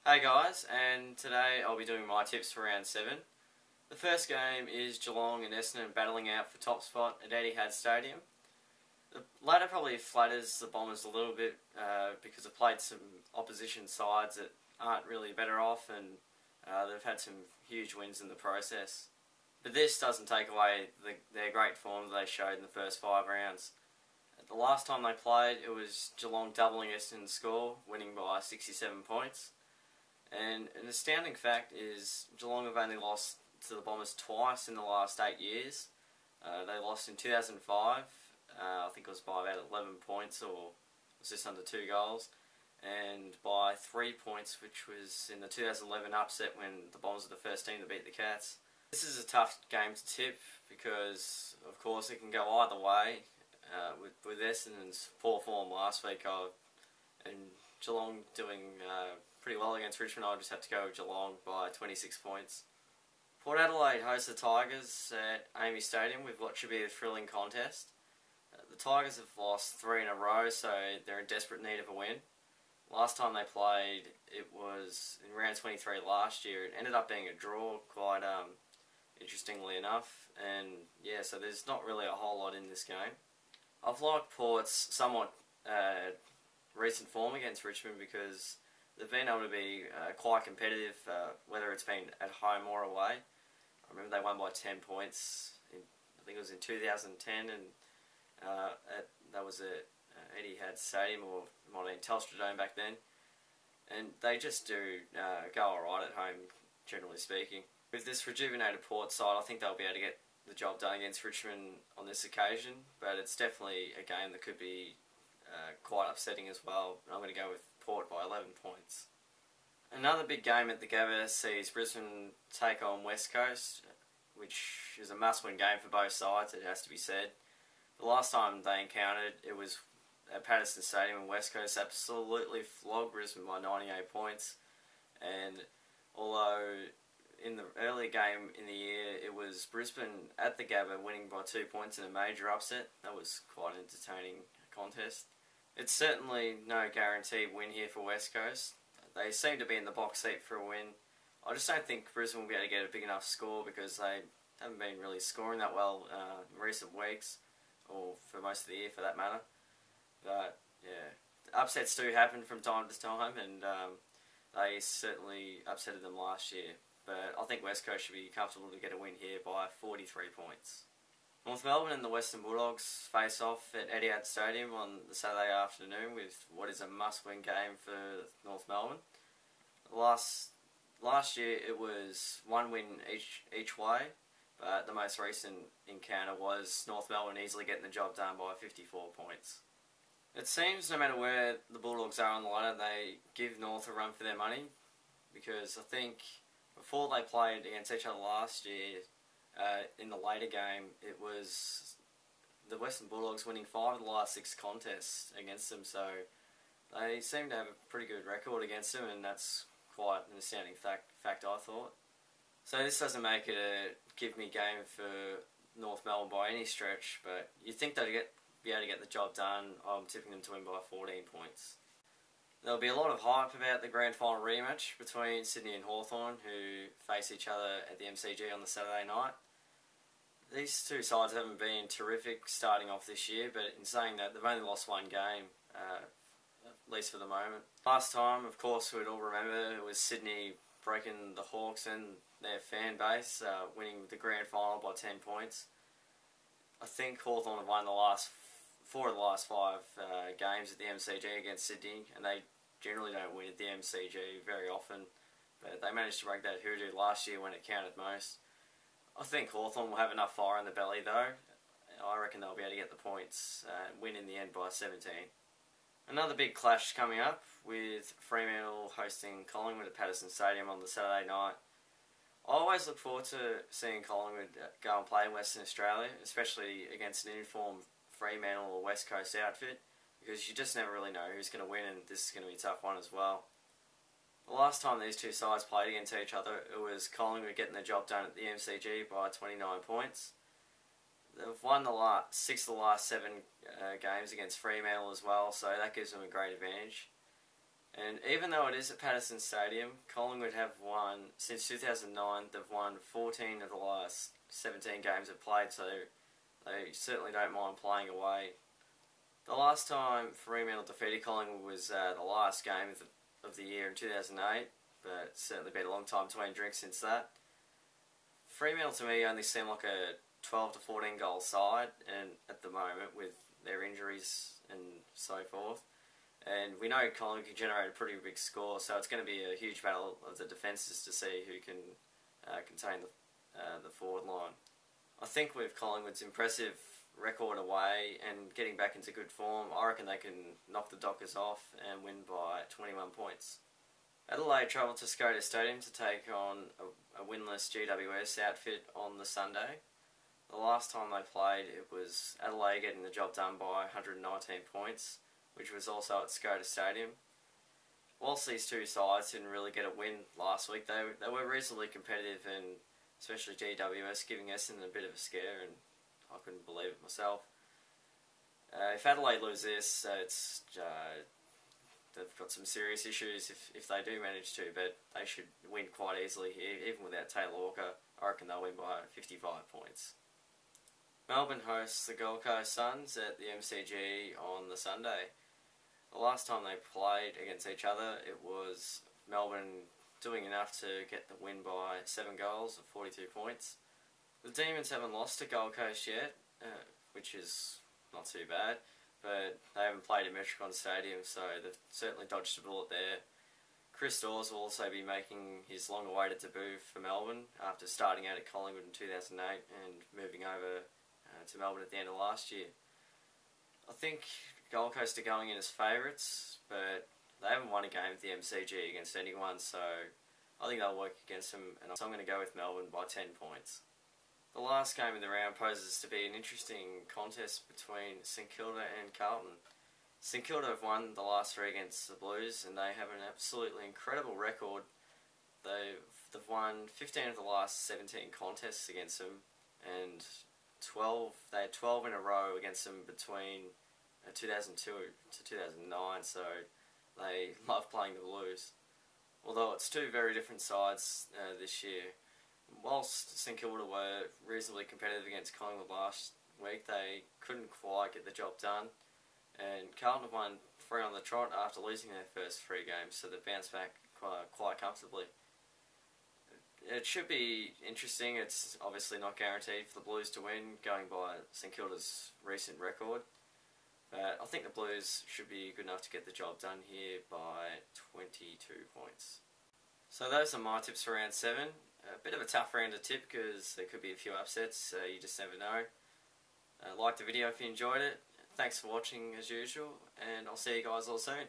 Hey guys, and today I'll be doing my tips for round 7. The first game is Geelong and Essendon battling out for top spot at Adelaide Stadium. The latter probably flatters the Bombers a little bit because they've played some opposition sides that aren't really better off, and they've had some huge wins in the process. But this doesn't take away their great form that they showed in the first 5 rounds. The last time they played, it was Geelong doubling Essendon's score, winning by 67 points. And an astounding fact is Geelong have only lost to the Bombers twice in the last 8 years. They lost in 2005, I think it was by about 11 points, or it was just under 2 goals, and by 3 points, which was in the 2011 upset when the Bombers were the first team to beat the Cats. This is a tough game to tip because, of course, it can go either way. With Essendon's poor form last week and Geelong doing pretty well against Richmond, I just have to go with Geelong by 26 points. Port Adelaide host the Tigers at Amy Stadium with what should be a thrilling contest. The Tigers have lost 3 in a row, so they're in desperate need of a win. Last time they played, it was in round 23 last year. It ended up being a draw, quite interestingly enough. And yeah, so there's not really a whole lot in this game. I've liked Port's somewhat recent form against Richmond because they've been able to be quite competitive, whether it's been at home or away. I remember they won by 10 points, I think it was in 2010, and that was at Etihad Stadium, or it might have been Telstra Dome back then. And they just do go alright at home, generally speaking. With this rejuvenated Port side, I think they'll be able to get the job done against Richmond on this occasion, but it's definitely a game that could be quite upsetting as well. I'm going to go with Port by 11 points. Another big game at the Gabba sees Brisbane take on West Coast, which is a must-win game for both sides, it has to be said. The last time they encountered, it was at Patterson Stadium, and West Coast absolutely flogged Brisbane by 98 points. And although in the early game in the year, it was Brisbane at the Gabba winning by 2 points in a major upset, that was quite an entertaining contest. It's certainly no guaranteed win here for West Coast. They seem to be in the box seat for a win. I just don't think Brisbane will be able to get a big enough score because they haven't been really scoring that well in recent weeks, or for most of the year for that matter. But yeah, upsets do happen from time to time, and they certainly upsetted them last year. But I think West Coast should be comfortable to get a win here by 43 points. North Melbourne and the Western Bulldogs face off at Etihad Stadium on the Saturday afternoon with what is a must-win game for North Melbourne. Last year it was 1 win each way, but the most recent encounter was North Melbourne easily getting the job done by 54 points. It seems no matter where the Bulldogs are on the ladder, they give North a run for their money, because I think before they played against each other last year, in the later game, it was the Western Bulldogs winning 5 of the last 6 contests against them, so they seem to have a pretty good record against them, and that's quite an astounding fact I thought. So this doesn't make it a give-me game for North Melbourne by any stretch, but you'd think they'd be able to get the job done. I'm tipping them to win by 14 points. There'll be a lot of hype about the grand final rematch between Sydney and Hawthorn, who face each other at the MCG on the Saturday night. These two sides haven't been terrific starting off this year, but in saying that, they've only lost 1 game, at least for the moment. Last time, of course, we'd all remember, it was Sydney breaking the Hawks and their fan base, winning the grand final by 10 points. I think Hawthorn have won the last 4 of the last 5 games at the MCG against Sydney, and they generally don't win at the MCG very often, but they managed to break that hoodoo last year when it counted most. I think Hawthorn will have enough fire in the belly though. I reckon they'll be able to get the points and win in the end by 17. Another big clash coming up with Fremantle hosting Collingwood at Patterson Stadium on the Saturday night. I always look forward to seeing Collingwood go and play in Western Australia, especially against an informed Fremantle or West Coast outfit, because you just never really know who's going to win, and this is going to be a tough one as well. The last time these two sides played against each other, it was Collingwood getting the job done at the MCG by 29 points. They've won the 6 of the last 7 games against Fremantle as well, so that gives them a great advantage. And even though it is at Patterson Stadium, Collingwood have won, since 2009, they've won 14 of the last 17 games they've played, so they certainly don't mind playing away. The last time Fremantle defeated Collingwood was the last game of the year in 2008, but it's certainly been a long time between drinks since that. Fremantle to me only seem like a 12 to 14 goal side, and at the moment with their injuries and so forth. And we know Collingwood can generate a pretty big score, so it's going to be a huge battle of the defences to see who can contain the forward line. I think with Collingwood's impressive record away and getting back into good form, I reckon they can knock the Dockers off and win by 21 points. Adelaide travelled to Skoda Stadium to take on a winless GWS outfit on the Sunday. The last time they played, it was Adelaide getting the job done by 119 points, which was also at Skoda Stadium. Whilst these two sides didn't really get a win last week, they were reasonably competitive, and especially GWS giving Essendon a bit of a scare, and I couldn't believe it myself. If Adelaide lose this, they've got some serious issues if they do manage to, but they should win quite easily here, even without Taylor Walker. I reckon they'll win by 55 points. Melbourne hosts the Gold Coast Suns at the MCG on the Sunday. The last time they played against each other, it was Melbourne doing enough to get the win by 7 goals of 42 points. The Demons haven't lost to Gold Coast yet, which is not too bad, but they haven't played at Metricon Stadium, so they've certainly dodged a bullet there. Chris Dawes will also be making his long-awaited debut for Melbourne after starting out at Collingwood in 2008 and moving over to Melbourne at the end of last year. I think Gold Coast are going in as favourites, but they haven't won a game at the MCG against anyone, so I think they'll work against them, and so I'm going to go with Melbourne by 10 points. The last game in the round poses to be an interesting contest between St Kilda and Carlton. St Kilda have won the last 3 against the Blues, and they have an absolutely incredible record. They've won 15 of the last 17 contests against them, and they had 12 in a row against them between 2002 to 2009, so they love playing the Blues. Although it's two very different sides this year. Whilst St Kilda were reasonably competitive against Collingwood last week, they couldn't quite get the job done, and Carlton won 3 on the trot after losing their first 3 games, so they bounced back quite comfortably. It should be interesting. It's obviously not guaranteed for the Blues to win, going by St Kilda's recent record. But I think the Blues should be good enough to get the job done here by 22 points. So those are my tips for round 7. A bit of a tough round to tip because there could be a few upsets, you just never know. Like the video if you enjoyed it. Thanks for watching as usual, and I'll see you guys all soon.